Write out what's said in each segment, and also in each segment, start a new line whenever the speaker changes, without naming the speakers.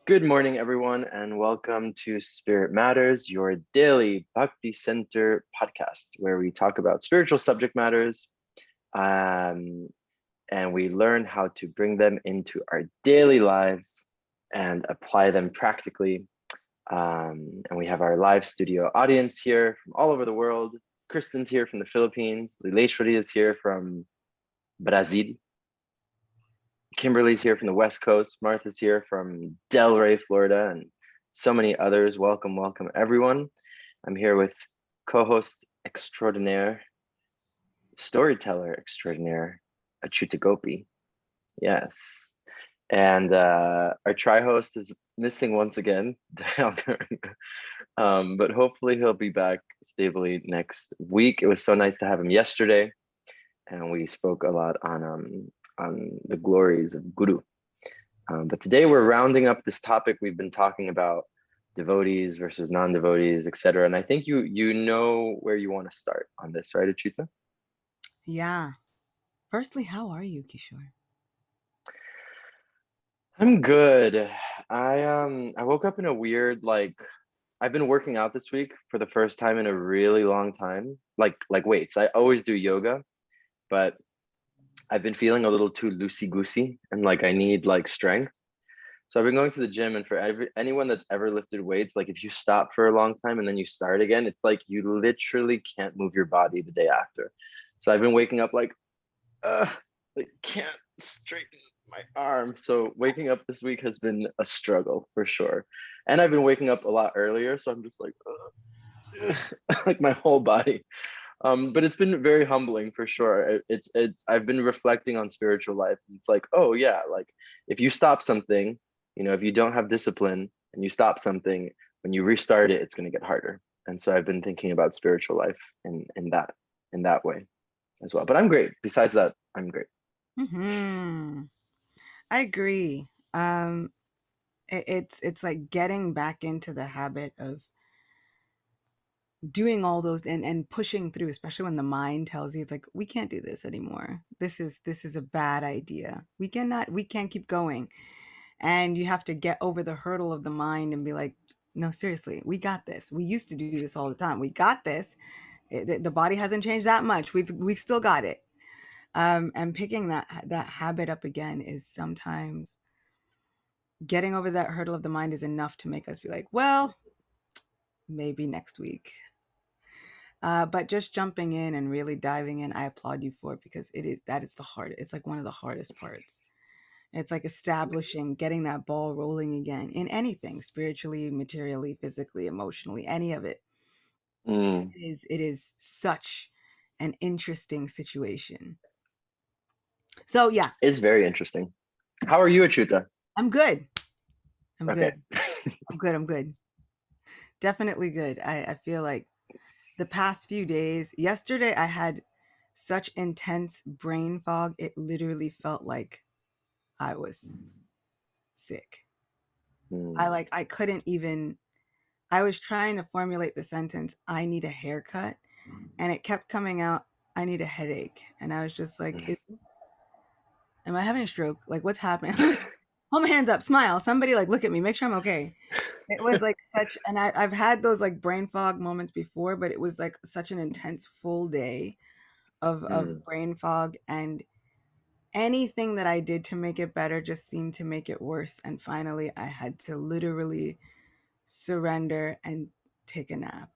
Good morning, everyone, and welcome to Spirit Matters, your daily Bhakti Center podcast, where we talk about spiritual subject matters um, and we learn how to bring them into our daily lives and apply them practically. And we have our live studio audience here from all over the world. Kristen's here from the Philippines. Lileshwari is here from Brazil. Kimberly's here from the West Coast. Martha's here from Delray, Florida, and so many others. Welcome, welcome, everyone. I'm here with co-host extraordinaire, storyteller extraordinaire, Achyuta Gopi. Yes. And our tri-host is missing once again, but hopefully he'll be back stably next week. It was so nice to have him yesterday, and we spoke a lot on the glories of Guru. But today we're rounding up this topic we've been talking about, devotees versus non-devotees, etc. And I think you know where you want to start on this, right, Achyuta?
Yeah. Firstly, how are you, Kishore?
I'm good. I woke up in a weird I've been working out this week for the first time in a really long time. Like weights. I always do yoga, but I've been feeling a little too loosey goosey and like I need like strength. So I've been going to the gym, and for anyone that's ever lifted weights, like if you stop for a long time and then you start again, it's like you literally can't move your body the day after. So I've been waking up like can't straighten my arm. So waking up this week has been a struggle for sure. And I've been waking up a lot earlier, so I'm just like like my whole body. But it's been very humbling for sure. It's I've been reflecting on spiritual life. It's like, oh yeah, like if you stop something, if you don't have discipline and you stop something, when you restart it, it's going to get harder. And so I've been thinking about spiritual life in that way as well. But I'm great. Besides that, I'm great.
Hmm. I agree. It's like getting back into the habit of doing all those and pushing through, especially when the mind tells you it's like we can't do this anymore. This is a bad idea. We can't keep going. And you have to get over the hurdle of the mind and be like, no, seriously, we got this. We used to do this all the time. We got this. The body hasn't changed that much. We've still got it. And picking that habit up again is sometimes getting over that hurdle of the mind is enough to make us be like, well, maybe next week. But just jumping in and really diving in, I applaud you for it because that is the hard. It's like one of the hardest parts. It's like establishing, getting that ball rolling again in anything, spiritually, materially, physically, emotionally, any of it.
Mm,
It is such an interesting situation. So yeah,
it's very interesting. How are you, Achuta?
I'm good. I'm
Okay.
good. I'm good. I'm good. Definitely good. I feel like the past few days, yesterday I had such intense brain fog. It literally felt like I was sick.
Mm,
I couldn't even I was trying to formulate the sentence, I need a haircut, and it kept coming out, I need a headache. And I was just like, am I having a stroke? Like what's happening? Hold my hands up, smile. Somebody like look at me, make sure I'm okay. It was like such and I've had those like brain fog moments before, but it was like such an intense full day of
mm,
brain fog, and anything that I did to make it better just seemed to make it worse. And finally I had to literally surrender and take a nap.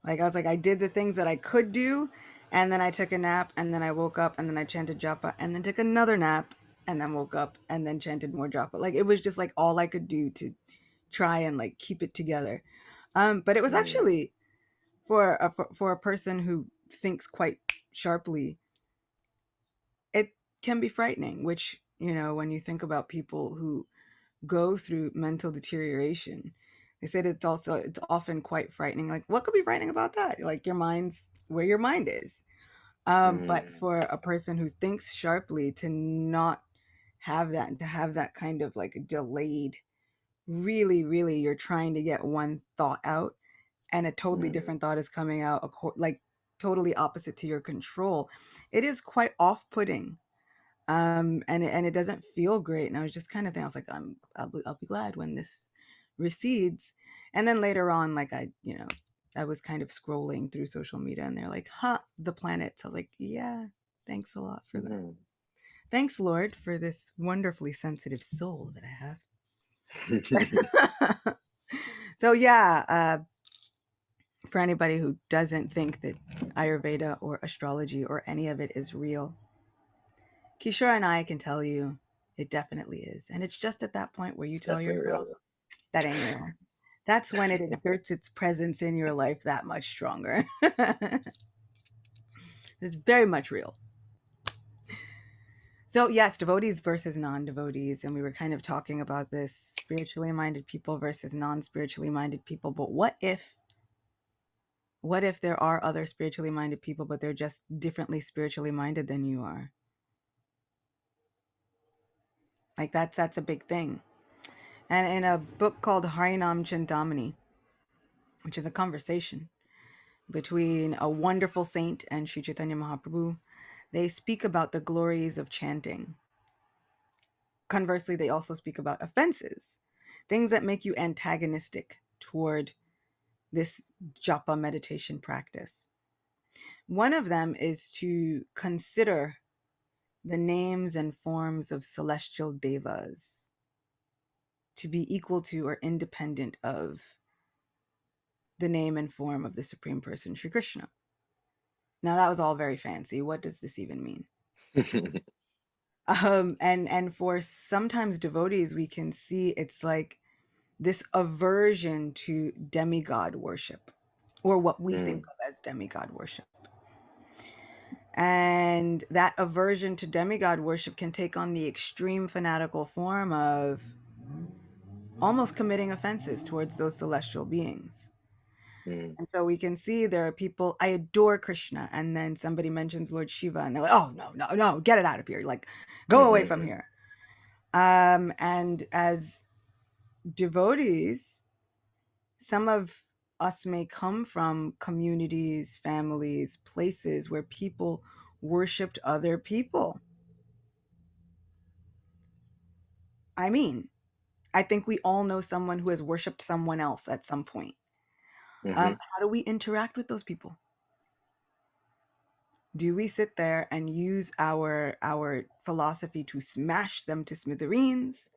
Like I was like I did the things that I could do, and then I took a nap, and then I woke up, and then I chanted japa, and then took another nap, and then woke up, and then chanted more japa. Like it was just like all I could do to try and like keep it together. But it was
mm,
actually for a person who thinks quite sharply, it can be frightening. Which when you think about people who go through mental deterioration, they said it's often quite frightening. Like what could be frightening about that? Like your mind's where your mind is. But
mm,
for a person who thinks sharply to not have that and to have that kind of like delayed, really, really, you're trying to get one thought out and a totally
mm,
different thought is coming out, like totally opposite to your control. It is quite off-putting. And it doesn't feel great. And I was just kind of thinking, I was like, I'll be glad when this recedes. And then later on, like I was kind of scrolling through social media, and they're like, huh, the planets. I was like, yeah, thanks a lot for that.
Mhm.
Thanks, Lord, for this wonderfully sensitive soul that I have. So yeah, for anybody who doesn't think that Ayurveda or astrology or any of it is real, Kishore and I can tell you it definitely is. And it's just at that point where you
It's
tell
definitely
yourself
real.
that ain't real. That's when it exerts its presence in your life that much stronger. It's very much real. So, yes, devotees versus non devotees. And we were kind of talking about this spiritually minded people versus non spiritually minded people. But what if there are other spiritually minded people, but they're just differently spiritually minded than you are? Like that's a big thing. And in a book called Harinam Chintamani, which is a conversation between a wonderful saint and Sri Chaitanya Mahaprabhu, they speak about the glories of chanting. Conversely, they also speak about offenses, things that make you antagonistic toward this japa meditation practice. One of them is to consider the names and forms of celestial devas to be equal to or independent of the name and form of the Supreme Person, Sri Krishna. Now, that was all very fancy. What does this even mean? And for sometimes devotees, we can see it's like this aversion to demigod worship, or what we think
Mm,
of as demigod worship. And that aversion to demigod worship can take on the extreme fanatical form of almost committing offenses towards those celestial beings.
mm,
And so we can see there are people, I adore Krishna, and then somebody mentions Lord Shiva, and they're like, oh, no, no, no, get it out of here. Like, go away
mhm,
from here. And as devotees, some of us may come from communities, families, places where people worshiped other people. I mean, I think we all know someone who has worshiped someone else at some point.
mhm,
How do we interact with those people? Do we sit there and use our philosophy to smash them to smithereens?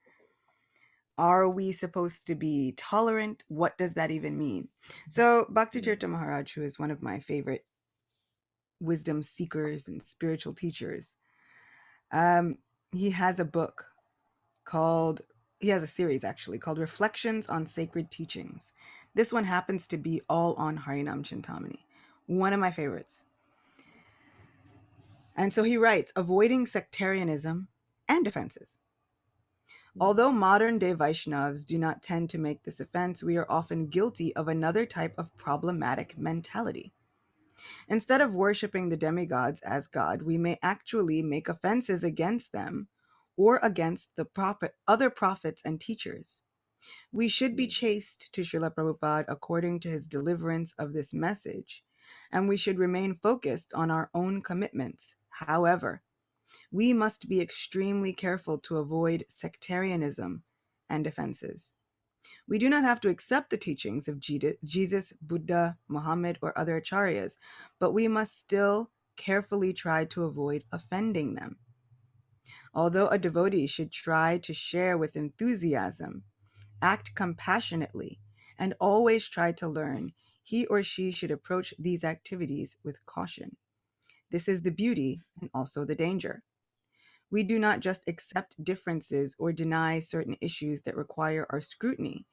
Are we supposed to be tolerant? What does that even mean? So Bhakti
mm,
Tirtha Maharaj, who is one of my favorite wisdom seekers and spiritual teachers, um, he has a book called, he has a series actually called Reflections on Sacred Teachings. This one happens to be all on Harinam Chintamani, one of my favorites. And so he writes, avoiding sectarianism and offenses.
mm,
Although modern day Vaishnavas do not tend to make this offense, we are often guilty of another type of problematic mentality. Instead of worshiping the demigods as God, we may actually make offenses against them or against the other prophets and teachers. We should be
mm,
chaste to Srila Prabhupada according to his deliverance of this message, and we should remain focused on our own commitments. However, we must be extremely careful to avoid sectarianism and offenses. We do not have to accept the teachings of Jesus, Buddha, Muhammad, or other acharyas, but we must still carefully try to avoid offending them. Although a devotee should try to share with enthusiasm, act compassionately, and always try to learn, he or she should approach these activities with caution. This is the beauty and also the danger. We do not just accept differences or deny certain issues that require our scrutiny,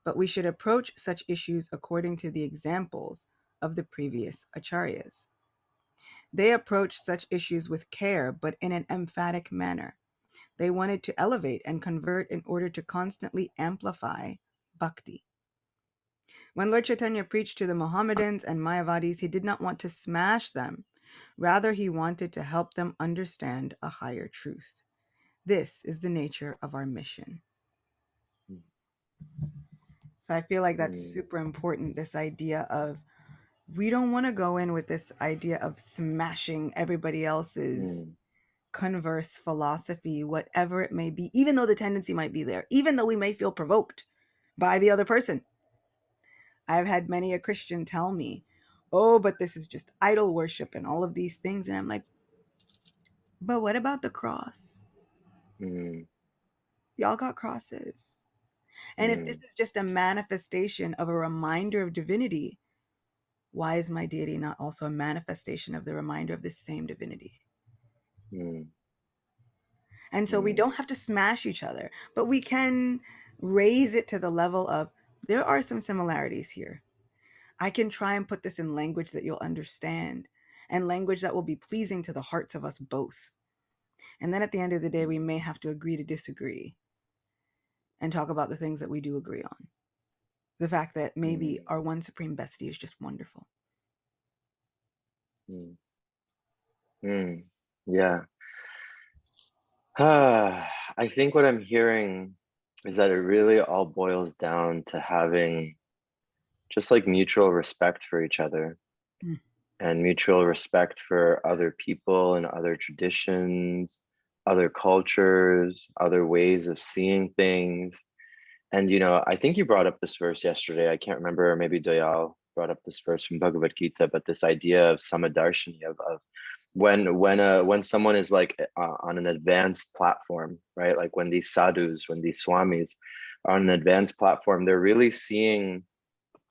but we should approach such issues according to the examples of the previous acharyas. They approached such issues with care, but in an emphatic manner. They wanted to elevate and convert in order to constantly amplify bhakti. When Lord Chaitanya preached to the Mohammedans and Mayavadis, he did not want to smash them. Rather, he wanted to help them understand a higher truth. This is the nature of our mission. So I feel like that's
mm,
super important. This idea of we don't want to go in with this idea of smashing everybody else's
mm,
converse philosophy, whatever it may be, even though the tendency might be there, even though we may feel provoked by the other person. I've had many a Christian tell me, oh, but this is just idol worship and all of these things. And I'm like, but what about the cross?
mm,
Y'all got crosses. And if this
mm,
is just a manifestation of a reminder of divinity, why is my deity not also a manifestation of the reminder of this same divinity?
mm,
And so we
mm,
don't have to smash each other, but we can raise it to the level of there are some similarities here. I can try and put this in language that you'll understand and language that will be pleasing to the hearts of us both. And then at the end of the day, we may have to agree to disagree and talk about the things that we do agree on. The fact that maybe
mm,
our one supreme bestie is just wonderful.
mm, mm. Yeah. I think what I'm hearing is that it really all boils down to having just like mutual respect for each other
Mm.
and mutual respect for other people and other traditions, other cultures, other ways of seeing things. And I think you brought up this verse yesterday. I can't remember, maybe Doyal brought up this verse from Bhagavad Gita, but this idea of samadarshini of when someone is like on an advanced platform, right? Like when these sadhus, when these swamis are on an advanced platform, they're really seeing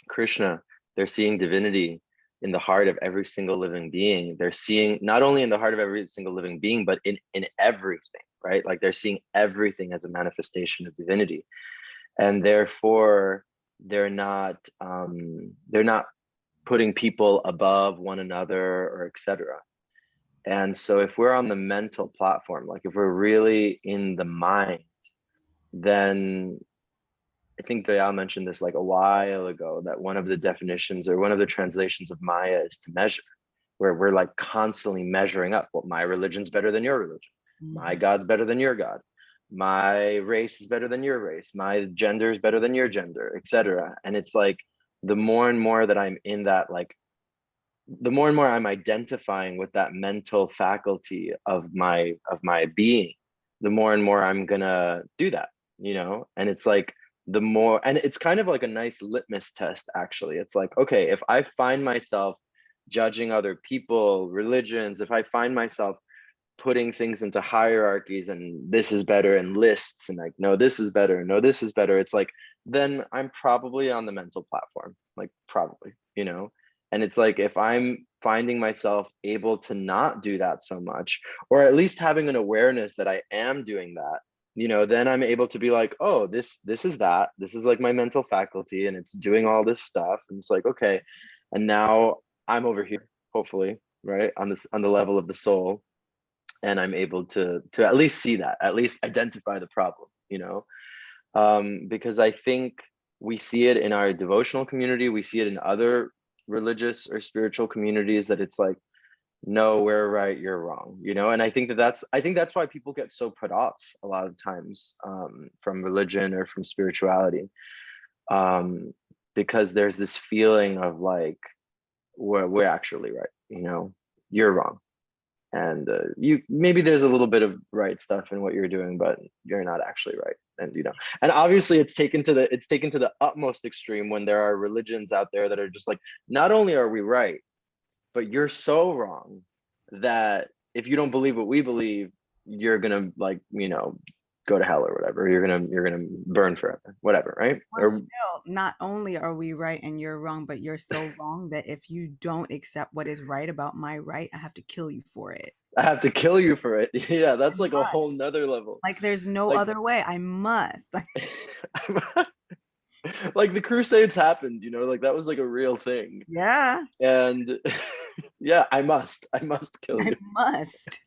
Krishna, they're seeing divinity in the heart of every single living being. They're seeing not only in the heart of every single living being, but in everything, right? Like they're seeing everything as a manifestation of divinity. And therefore they're not putting people above one another or etc. And so if we're on the mental platform, like if we're really in the mind, then I think Dayal mentioned this like a while ago, that one of the definitions or one of the translations of Maya is to measure, where we're like constantly measuring up. Well, my religion's better than your religion. My
Mhm.
God's better than your God. My race is better than your race. My gender is better than your gender, etc. And it's like the more and more that I'm in that, like the more and more I'm identifying with that mental faculty of my being, the more and more I'm gonna do that, And it's like the more, and it's kind of like a nice litmus test, actually. It's like, okay, if I find myself judging other people, religions, if I find myself putting things into hierarchies and this is better and lists and like, no, this is better, no, this is better, it's like, then I'm probably on the mental platform, like probably, and it's like if I'm finding myself able to not do that so much, or at least having an awareness that I am doing that, then I'm able to be like, oh, this is that, this is like my mental faculty and it's doing all this stuff, and it's like, okay, and now I'm over here, hopefully, right, on the level of the soul, and I'm able to at least see that, at least identify the problem, because I think we see it in our devotional community, we see it in other religious or spiritual communities, that it's like, no, we're right, you're wrong, and I think that's why people get so put off a lot of times, from religion or from spirituality, um, because there's this feeling of like, we're actually right, you're wrong, and you maybe there's a little bit of right stuff in what you're doing, but you're not actually right, and and obviously it's taken to the utmost extreme when there are religions out there that are just like, not only are we right, but you're so wrong that if you don't believe what we believe, you're gonna, like, go to hell or whatever, you're gonna burn forever, whatever, right?
We're
Or
still, not only are we right and you're wrong, but you're so wrong that if you don't accept what is right about my right, I have to kill you for it.
I have to kill you for it. Yeah,
I
that's like a whole
must.
nother level.
Like there's no
Like
other way. I must.
like the Crusades happened, like that was like a real thing.
Yeah,
And yeah, I must kill
I
you.
must.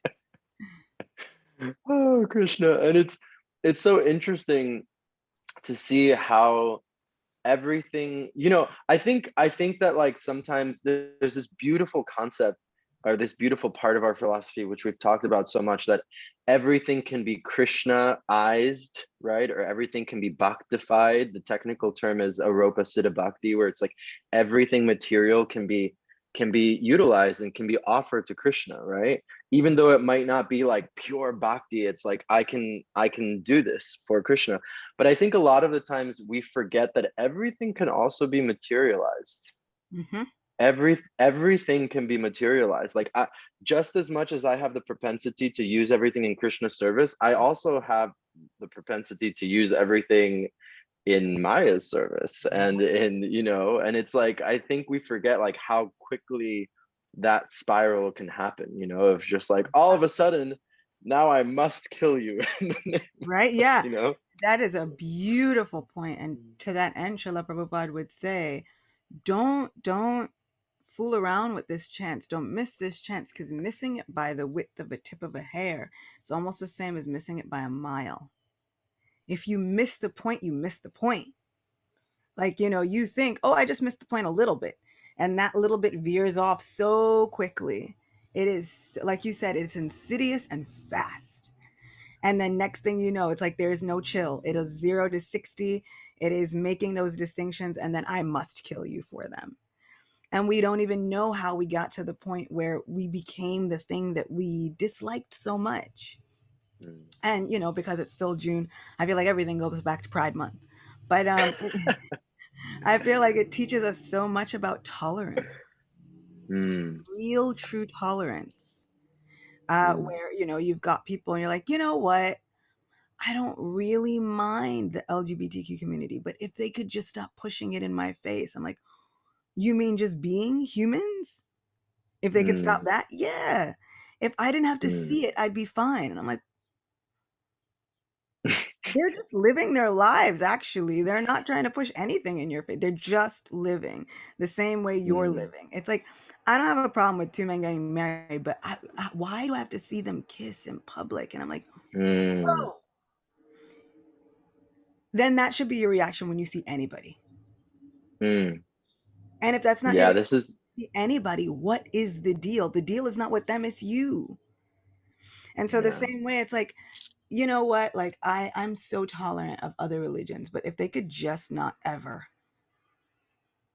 Oh, Krishna. And it's so interesting to see how everything, I think that like sometimes there's this beautiful concept, or this beautiful part of our philosophy which we've talked about so much, that everything can be Krishnaized, right? Or everything can be bhaktified. The technical term is aropa siddha bhakti, where it's like everything material can be can be utilized and can be offered to Krishna, right? Even though it might not be like pure bhakti, it's like I can do this for Krishna. But I think a lot of the times we forget that everything can also be materialized.
Mm-hmm.
Everything can be materialized. Like just as much as I have the propensity to use everything in Krishna's service, I also have the propensity to use everything in Maya's service, and in, and it's like I think we forget like how quickly that spiral can happen, of just like all of a sudden now I must kill you.
Right? Yeah.
you know
That is a beautiful point. And to that end, Srila Prabhupada would say, don't fool around with this chance. Don't miss this chance, because missing it by the width of a tip of a hair is almost the same as missing it by a mile. If you miss the point, you miss the point. Like, you think, oh, I just missed the point a little bit. And that little bit veers off so quickly. It is, like you said, it's insidious and fast. And then next thing you know, it's like there is no chill. It is 0 to 60. It is making those distinctions. And then I must kill you for them. And we don't even know how we got to the point where we became the thing that we disliked so much.
Mm,
And, because it's still June, I feel like everything goes back to Pride Month. But I feel like it teaches us so much about tolerance,
mm,
real true tolerance.
mm,
Where, you've got people and you're like, you know what? I don't really mind the LGBTQ community, but if they could just stop pushing it in my face, I'm like, you mean just being humans? If they could stop
mm,
that, yeah. If I didn't have to
mm,
see it, I'd be fine. And I'm like, they're just living their lives, actually. They're not trying to push anything in your face. They're just living the same way you're
mm,
living. It's like, I don't have a problem with two men getting married, but why do I have to see them kiss in public? And I'm like,
mm,
oh, then that should be your reaction when you see anybody.
mm.
And if that's not your
Yeah,
reaction
this is
when you see anybody, what is the deal? The deal is not with them, it's you. And so the
yeah.
same way, it's like, you know what? Like I'm so tolerant of other religions, but if they could just not ever,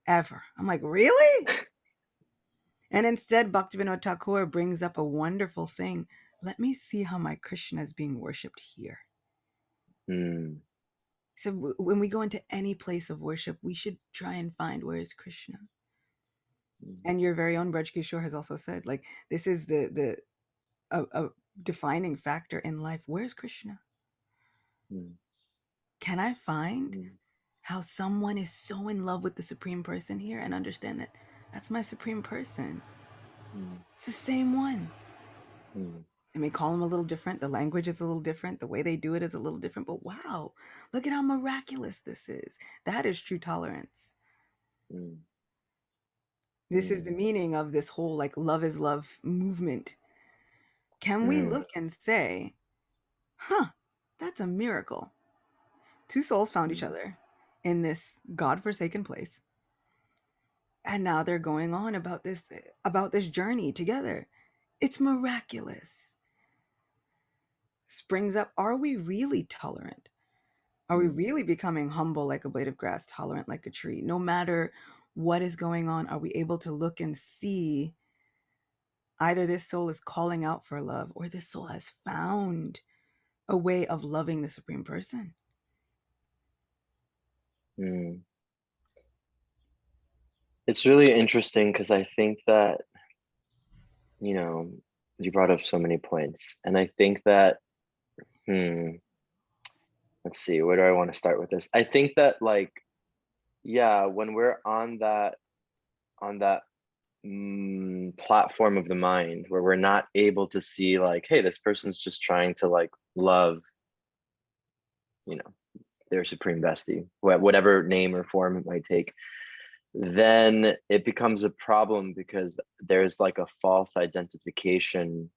ever. I'm like, really? And instead, Bhaktivinoda Thakur brings up a wonderful thing. Let me see how my Krishna is being worshipped here.
Mm,
So when we go into any place of worship, we should try and find where is Krishna.
mm,
And your very own Braj Kishore has also said, like, this is the a defining factor in life. Where's Krishna?
mm,
Can I find
mm,
how someone is so in love with the Supreme Person here and understand that that's my Supreme Person?
mm,
It's the same one.
mm,
They may call them a little different. The language is a little different. The way they do it is a little different. But wow, look at how miraculous this is. That is true tolerance.
mm,
This is the
mm,
meaning of this whole like love is love movement. Can we
mm,
look and say, huh, that's a miracle? Two souls found each
mm,
other in this God-forsaken place. And now they're going on about this journey together. It's miraculous. Springs up, are we really tolerant? Are we
mm,
really becoming humble like a blade of grass, tolerant like a tree? No matter what is going on, are we able to look and see either this soul is calling out for love or this soul has found a way of loving the Supreme Person?
mm. It's really interesting because I think that, you know, you brought up so many points. And I think that, hmm, let's see, where do I want to start with this? I think that like, yeah, when we're on that platform of the mind where we're not able to see like, hey, this person's just trying to like love, you know, their supreme bestie, whatever name or form it might take, then it becomes a problem because there's like a false identification.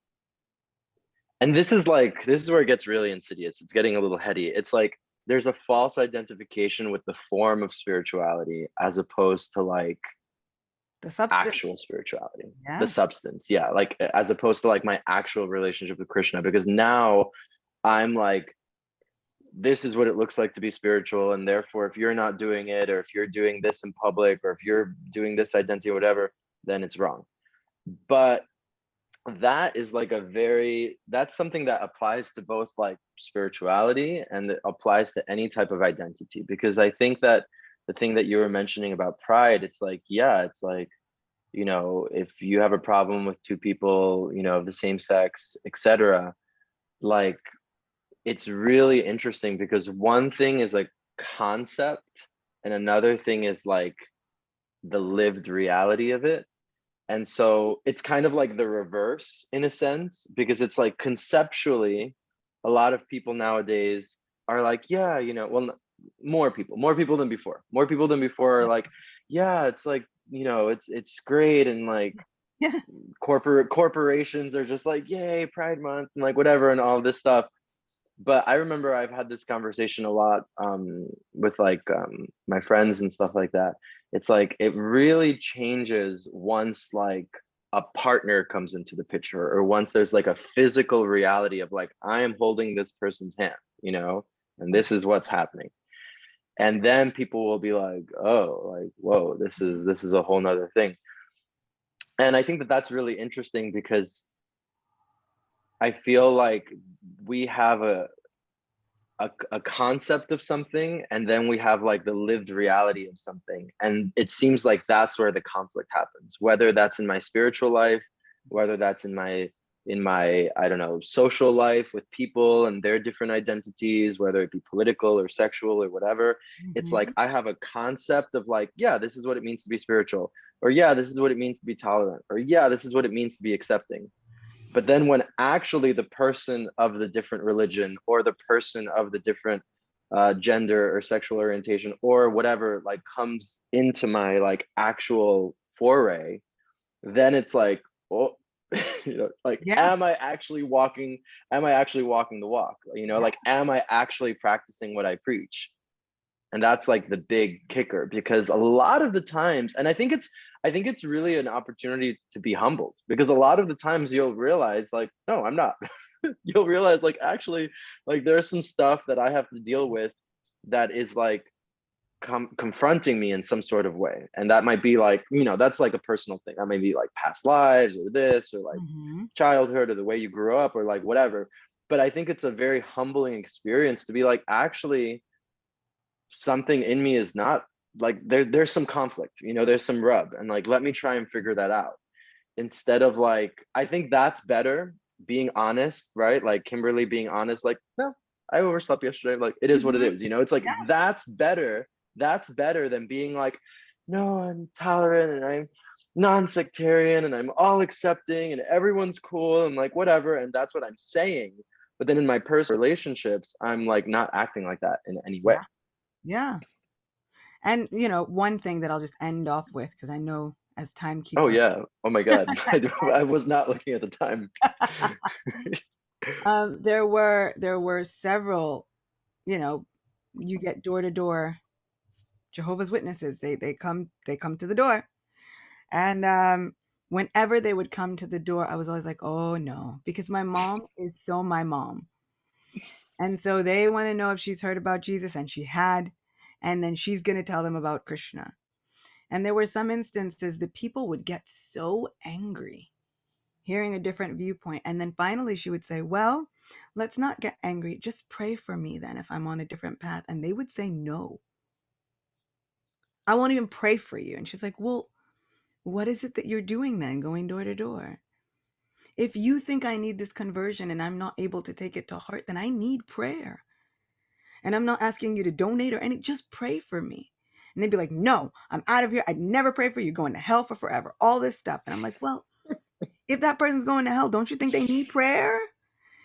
And this is where it gets really insidious. It's getting a little heady. It's like there's a false identification with the form of spirituality as opposed to like
The substance.
actual spirituality, the
Yes.
substance. Yeah, like as opposed to like my actual relationship with Krishna, because now I'm like, this is what it looks like to be spiritual, and therefore if you're not doing it, or if you're doing this in public, or if you're doing this identity or whatever, then it's wrong. But that is like that's something that applies to both like spirituality, and it applies to any type of identity, because I think that the thing that you were mentioning about pride, it's like, yeah, it's like, if you have a problem with two people, of the same sex, etc., like, it's really interesting, because one thing is like concept, and another thing is like the lived reality of it. And so it's kind of like the reverse in a sense, because it's like conceptually, a lot of people nowadays are like, yeah, well, more people than before. More people than before are
Yeah.
like, yeah, it's like, it's great, and like
Yeah.
corporations are just like, yay, Pride Month, and like whatever, and all this stuff. But I remember I've had this conversation a lot, with like, my friends and stuff like that. It's like it really changes once like a partner comes into the picture, or once there's like a physical reality of like, I am holding this person's hand, and this is what's happening. And then people will be like, oh, like, whoa, this is a whole nother thing. And I think that that's really interesting, because I feel like we have a concept of something, and then we have like the lived reality of something, and it seems like that's where the conflict happens, whether that's in my spiritual life, whether that's in my I don't know, social life with people and their different identities, whether it be political or sexual or whatever. It's like
Mhm.
I have a concept of like, yeah, this is what it means to be spiritual, or yeah, this is what it means to be tolerant, or yeah, this is what it means to be accepting. But then when actually the person of the different religion, or the person of the different gender or sexual orientation or whatever, like comes into my like actual foray, then it's like, oh, like,
Yeah.
am I actually walking the walk?
Yeah.
Like, am I actually practicing what I preach? And that's like the big kicker, because a lot of the times, and I think it's really an opportunity to be humbled, because a lot of the times you'll realize like, no, I'm not. You'll realize like, actually, like, there's some stuff that I have to deal with that is like confronting me in some sort of way, and that might be like, that's like a personal thing. That may be like past lives, or this, or like
Mhm.
childhood, or the way you grew up, or like whatever. But I think it's a very humbling experience to be like, actually, something in me is not like, there's some conflict, there's some rub, and like, let me try and figure that out, instead of like, I think that's better, being honest, right? Like Kimberly being honest, like, no, I overslept yesterday, like, it is what it
Mhm.
is, it's like,
Yeah.
that's better than being like, no, I'm tolerant, and I'm non-sectarian, and I'm all accepting, and everyone's cool, and like whatever, and that's what I'm saying. But then in my personal relationships, I'm like not acting like that in any way.
Yeah. Yeah. And, one thing that I'll just end off with, because I know as time
Oh
keeps on,
yeah. Oh my God. I was not looking at the time.
there were several, you know, you get door to door Jehovah's Witnesses. They come to the door, and whenever they would come to the door, I was always like, oh no, because my mom is so my mom, and so they want to know if she's heard about Jesus, and she had, and then she's gonna tell them about Krishna. And there were some instances that people would get so angry hearing a different viewpoint. And then finally she would say, well, let's not get angry. Just pray for me then if I'm on a different path. And they would say, no, I won't even pray for you. And she's like, well, what is it that you're doing then, going door to door? If you think I need this conversion and I'm not able to take it to heart, then I need prayer. And I'm not asking you to donate or any, just pray for me. And they'd be like, no, I'm out of here. I'd never pray for you, going to hell for forever, all this stuff. And I'm like, well, if that person's going to hell, don't you think they need prayer?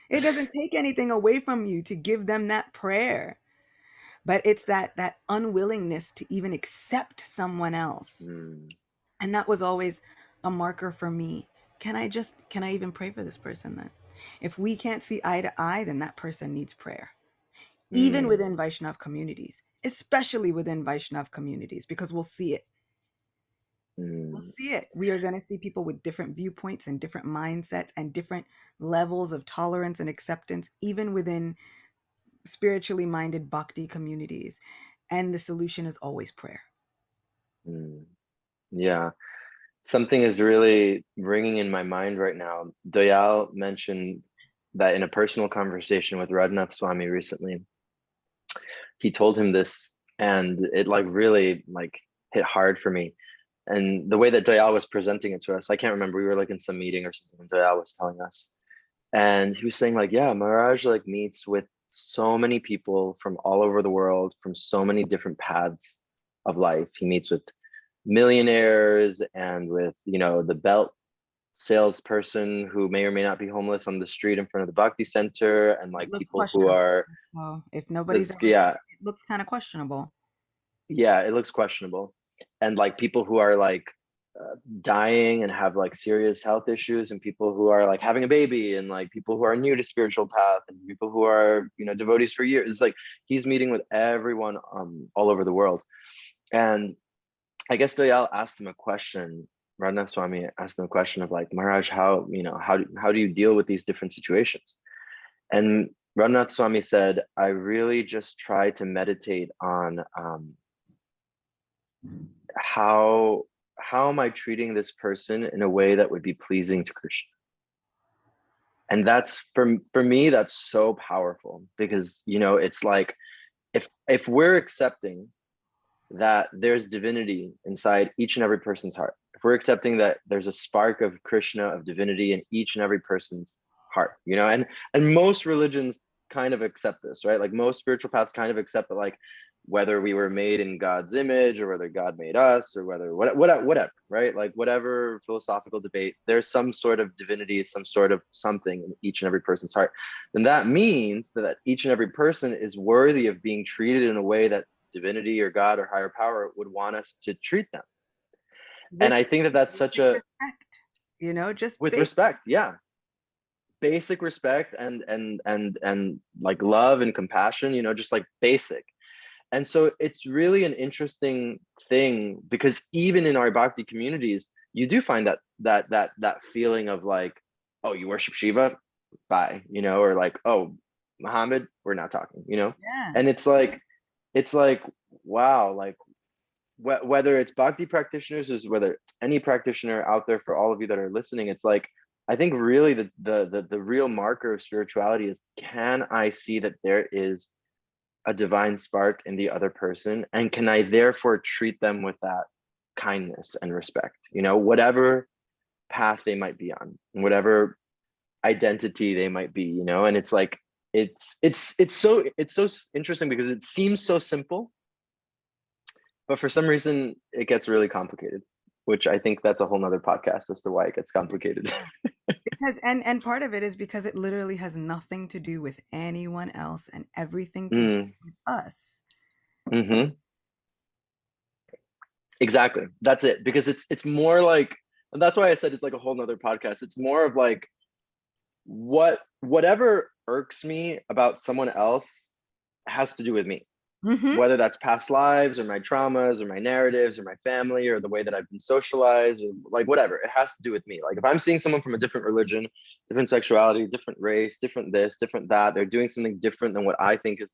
It doesn't take anything away from you to give them that prayer. But it's that unwillingness to even accept someone else.
Mm,
And that was always a marker for me. Can I even pray for this person then? If we can't see eye to eye, then that person needs prayer. Even
mm,
within Vaishnav communities, especially within Vaishnav communities, because we'll see it. We'll
mm,
see it. We are going to see people with different viewpoints and different mindsets and different levels of tolerance and acceptance, even within spiritually minded bhakti communities. And the solution is always prayer.
mm. Yeah. Something is really ringing in my mind right now. Doyal mentioned that in a personal conversation with Radhanath Swami recently, he told him this, and it like really like hit hard for me. And the way that Doyal was presenting it to us, I can't remember. We were like in some meeting or something, and Doyal was telling us, and he was saying like, yeah, Maharaj like meets with so many people from all over the world, from so many different paths of life. He meets with millionaires and with, you know, the belt salesperson who may or may not be homeless on the street in front of the Bhakti Center, and
It
like
looks
people who
questionable.
are
So if nobody's
this,
ever seen
yeah,
it, it looks kind of questionable.
yeah, it looks questionable. And like people who are like dying and have like serious health issues, and people who are like having a baby, and like people who are new to spiritual path, and people who are, you know, devotees for years. It's like he's meeting with everyone all over the world. And I guess Doyal asked him a question. Radhanath Swami asked him a question of like, Maharaj, how, you know, how do you deal with these different situations? And Radhanath Swami said, I really just try to meditate on how how am I treating this person in a way that would be pleasing to Krishna? And that's for me, that's so powerful, because, you know, it's like if we're accepting that there's divinity inside each and every person's heart, if we're accepting that there's a spark of Krishna, of divinity in each and every person's heart, you know, and most religions kind of accept this, right? Like most spiritual paths kind of accept that, like whether we were made in God's image, or whether God made us, or whether whatever, right? Like whatever philosophical debate, there's some sort of divinity, some sort of something in each and every person's heart. Then that means that each and every person is worthy of being treated in a way that divinity or God or higher power would want us to treat them. And
With
I think that that's such
basic
a,
respect, just
with
basic.
respect, yeah, basic respect, and like love and compassion, you know, just like basic. And so it's really an interesting thing, because even in our bhakti communities, you do find that feeling of like, oh, you worship Shiva, bye, you know, or like, oh, Muhammad, we're not talking, you know.
Yeah.
And it's like, wow, like whether it's bhakti practitioners, or whether it's any practitioner out there, for all of you that are listening, it's like, I think really the real marker of spirituality is, can I see that there is a divine spark in the other person, and can I therefore treat them with that kindness and respect, you know, whatever path they might be on, whatever identity they might be, you know. And it's like, it's so interesting, because it seems so simple, but for some reason it gets really complicated, which I think that's a whole nother podcast as to why it gets complicated.
Because and part of it is because it literally has nothing to do with anyone else and everything to do
Mm,
with us.
hmm, exactly, that's it, because it's more like, and that's why I said it's like a whole nother podcast. It's more of like, whatever irks me about someone else has to do with me,
Hmm.
whether that's past lives, or my traumas, or my narratives, or my family, or the way that I've been socialized, or like whatever, it has to do with me. Like if I'm seeing someone from a different religion, different sexuality, different race, different this, different that, they're doing something different than what I think is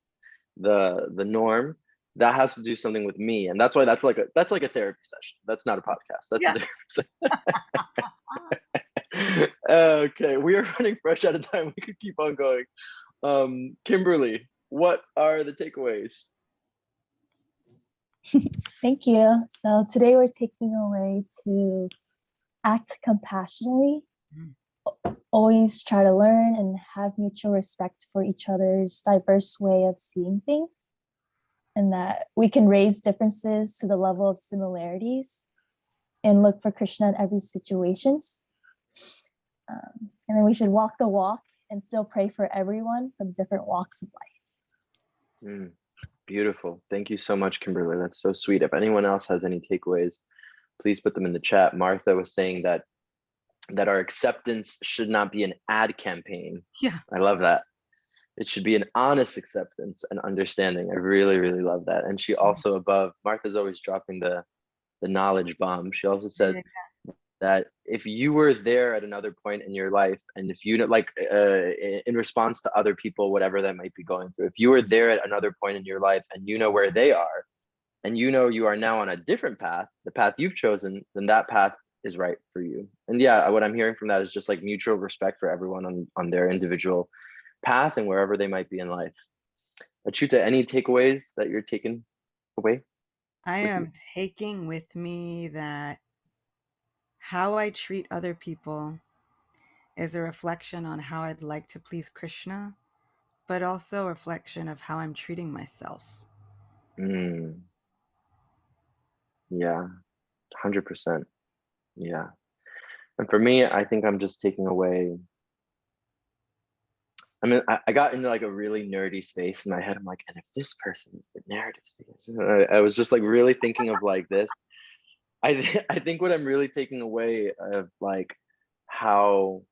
the norm, that has to do something with me. And that's why that's like a therapy session. That's not a podcast, that's a
Yeah.
therapy session. Okay, we are running fresh out of time. We could keep on going. Kimberly, what are the takeaways?
Thank you. So today we're taking away to act compassionately,
Mm.
always try to learn and have mutual respect for each other's diverse way of seeing things, and that we can raise differences to the level of similarities and look for Krishna in every situations. And then we should walk the walk and still pray for everyone from different walks of life.
Mm, beautiful. Thank you so much, Kimberly. That's so sweet. If anyone else has any takeaways, please put them in the chat. Martha was saying that our acceptance should not be an ad campaign.
Yeah.
I love that. It should be an honest acceptance and understanding. I really, really love that. And she also, above, Martha's always dropping the knowledge bomb. She also said
Yeah.
that if you were there at another point in your life, and if you like in response to other people, whatever that might be going through, if you were there at another point in your life and you know where they are, and you know you are now on a different path, the path you've chosen, then that path is right for you. And yeah, what I'm hearing from that is just like mutual respect for everyone on their individual path and wherever they might be in life. Achuta, any takeaways that you're taking away
I
with you?
am taking with me that how I treat other people is a reflection on how I'd like to please Krishna, but also a reflection of how I'm treating myself.
Mm, yeah, 100%. Yeah. And for me, I think I'm just taking away. I mean, I got into like a really nerdy space in my head. I'm like, and if this person is the narrative space, I was just like really thinking of like this. I think what I'm really taking away of like how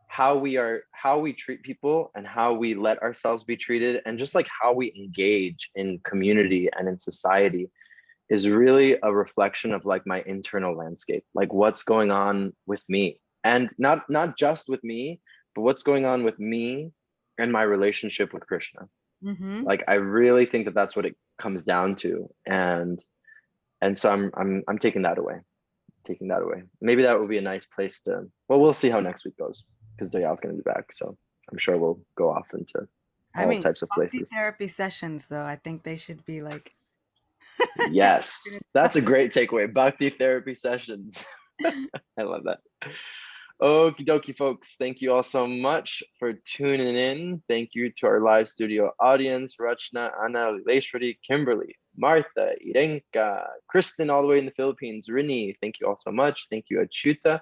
how we treat people and how we let ourselves be treated and just like how we engage in community and in society is really a reflection of like my internal landscape, like what's going on with me, and not just with me, but what's going on with me and my relationship with Krishna.
Mm-hmm.
Like I really think that that's what it comes down to, and so I'm taking that away, taking that away. Maybe that would be a nice place to. Well, we'll see how next week goes because Dayal's going to be back, so I'm sure we'll go off into
I
all
mean,
types of
bhakti
places.
therapy sessions, though, I think they should be like.
Yes, that's a great takeaway. Bhakti therapy sessions. I love that. Okie dokie, folks. Thank you all so much for tuning in. Thank you to our live studio audience, Rachna, Anna, Leshwari, Kimberly, Martha, Irenka, Kristen, all the way in the Philippines, Rini. Thank you all so much. Thank you, Achuta.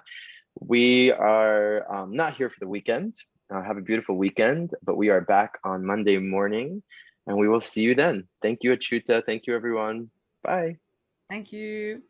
We are not here for the weekend. Have a beautiful weekend, but we are back on Monday morning and we will see you then. Thank you, Achuta. Thank you, everyone. Bye.
Thank you.